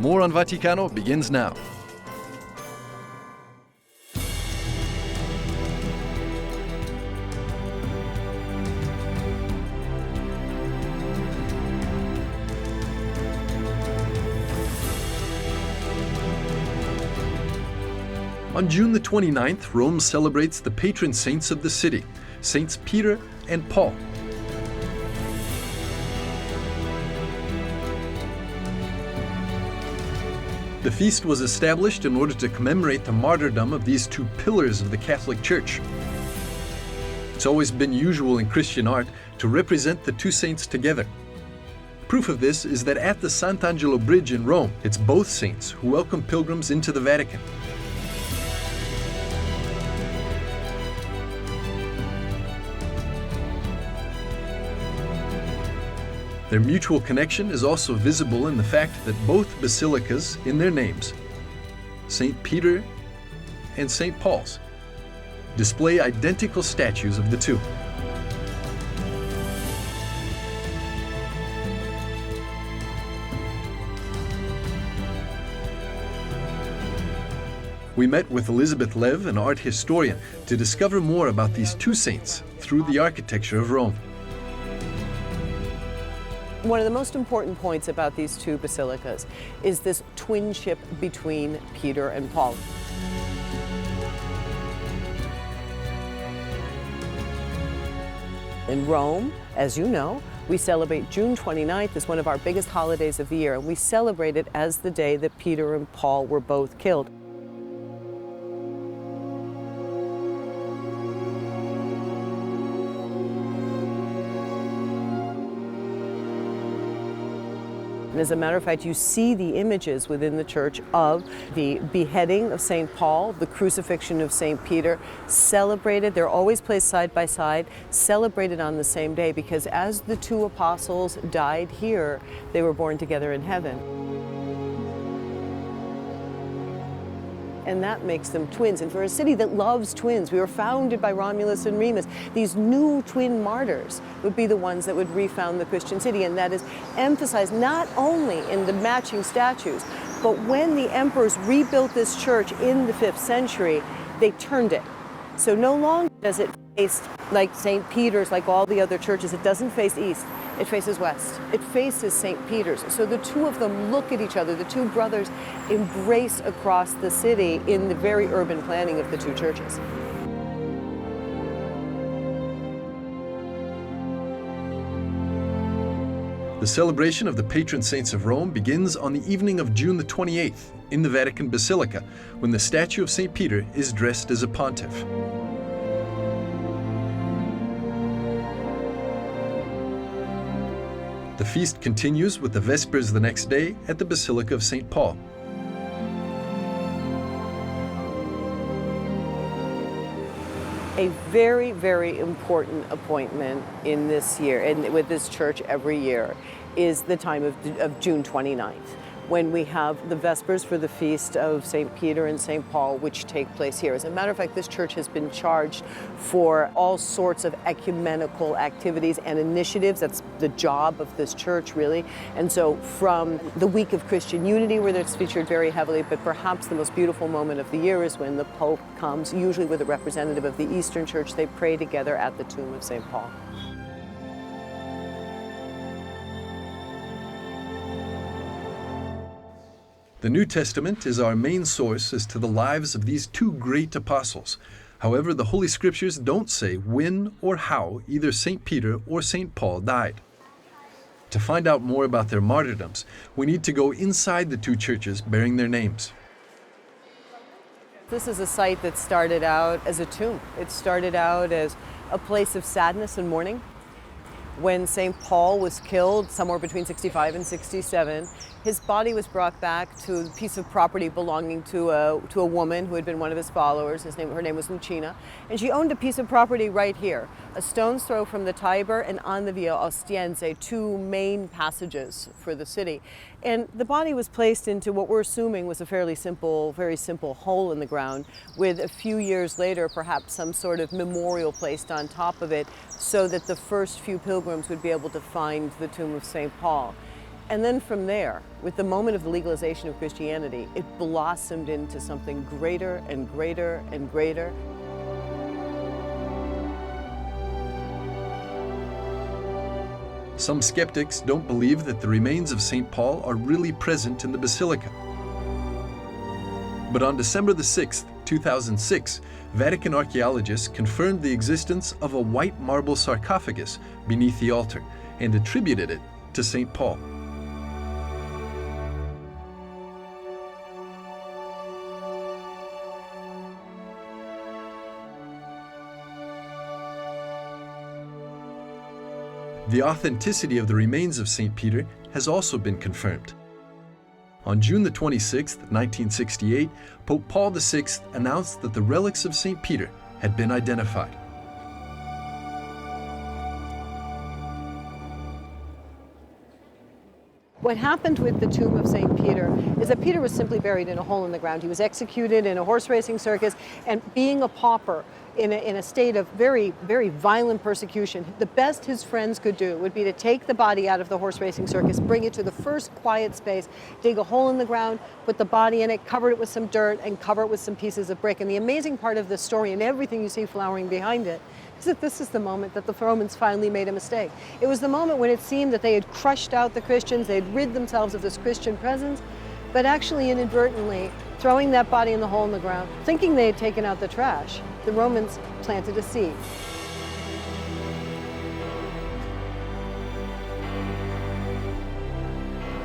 More on Vaticano begins now. On June the 29th, Rome celebrates the patron saints of the city, Saints Peter and Paul. The feast was established in order to commemorate the martyrdom of these two pillars of the Catholic Church. It's always been usual in Christian art to represent the two saints together. Proof of this is that at the Sant'Angelo Bridge in Rome, it's both saints who welcome pilgrims into the Vatican. Their mutual connection is also visible in the fact that both basilicas in their names, St. Peter and St. Paul's, display identical statues of the two. We met with Elizabeth Lev, an art historian, to discover more about these two saints through the architecture of Rome. One of the most important points about these two basilicas is this twinship between Peter and Paul. In Rome, as you know, we celebrate June 29th as one of our biggest holidays of the year, and we celebrate it as the day that Peter and Paul were both killed. And as a matter of fact, you see the images within the church of the beheading of St. Paul, the crucifixion of St. Peter, celebrated. They're always placed side by side, celebrated on the same day, because as the two apostles died here, they were born together in heaven. And that makes them twins. And for a city that loves twins, we were founded by Romulus and Remus. These new twin martyrs would be the ones that would refound the Christian city. And that is emphasized not only in the matching statues, but when the emperors rebuilt this church in the 5th century, they turned it. So no longer does it face like St. Peter's, like all the other churches. It doesn't face east. It faces west. It faces St. Peter's. So the two of them look at each other. The two brothers embrace across the city in the very urban planning of the two churches. The celebration of the patron saints of Rome begins on the evening of June the 28th in the Vatican Basilica, when the statue of St. Peter is dressed as a pontiff. The feast continues with the Vespers the next day at the Basilica of St. Paul. A very, very important appointment in this year, and with this church every year, is the time of June 29th, when we have the Vespers for the feast of St. Peter and St. Paul, which take place here. As a matter of fact, this church has been charged for all sorts of ecumenical activities and initiatives. That's the job of this church, really. And so from the Week of Christian Unity, where it's featured very heavily, but perhaps the most beautiful moment of the year is when the Pope comes, usually with a representative of the Eastern Church. They pray together at the tomb of St. Paul. The New Testament is our main source as to the lives of these two great apostles. However, the Holy Scriptures don't say when or how either St. Peter or St. Paul died. To find out more about their martyrdoms, we need to go inside the two churches bearing their names. This is a site that started out as a tomb. It started out as a place of sadness and mourning. When St. Paul was killed, somewhere between 65 and 67, his body was brought back to a piece of property belonging to a woman who had been one of his followers. Her name was Lucina, and she owned a piece of property right here, a stone's throw from the Tiber and on the Via Ostiense, two main passages for the city. And the body was placed into what we're assuming was a fairly simple, very simple hole in the ground, with a few years later perhaps some sort of memorial placed on top of it so that the first few pilgrims would be able to find the tomb of St. Paul. And then from there, with the moment of the legalization of Christianity, it blossomed into something greater and greater and greater. Some skeptics don't believe that the remains of St. Paul are really present in the basilica. But on December the 6th, 2006, Vatican archaeologists confirmed the existence of a white marble sarcophagus beneath the altar and attributed it to St. Paul. The authenticity of the remains of St. Peter has also been confirmed. On June the 26th, 1968, Pope Paul VI announced that the relics of St. Peter had been identified. What happened with the tomb of St. Peter is that Peter was simply buried in a hole in the ground. He was executed in a horse racing circus, and being a pauper in a state of very, very violent persecution, the best his friends could do would be to take the body out of the horse racing circus, bring it to the first quiet space, dig a hole in the ground, put the body in it, cover it with some dirt, and cover it with some pieces of brick. And the amazing part of this story, and everything you see flowering behind it, is that this is the moment that the Romans finally made a mistake. It was the moment when it seemed that they had crushed out the Christians, they had rid themselves of this Christian presence, but actually inadvertently throwing that body in the hole in the ground, thinking they had taken out the trash, the Romans planted a seed.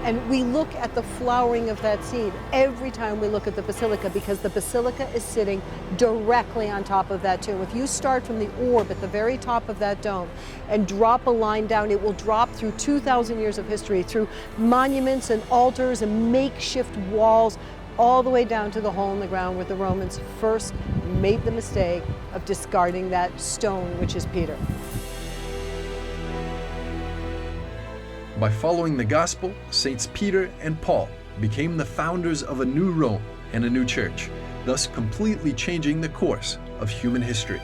And we look at the flowering of that seed every time we look at the basilica, because the basilica is sitting directly on top of that tomb. If you start from the orb at the very top of that dome and drop a line down, it will drop through 2,000 years of history, through monuments and altars and makeshift walls, all the way down to the hole in the ground where the Romans first made the mistake of discarding that stone, which is Peter. By following the gospel, Saints Peter and Paul became the founders of a new Rome and a new church, thus completely changing the course of human history.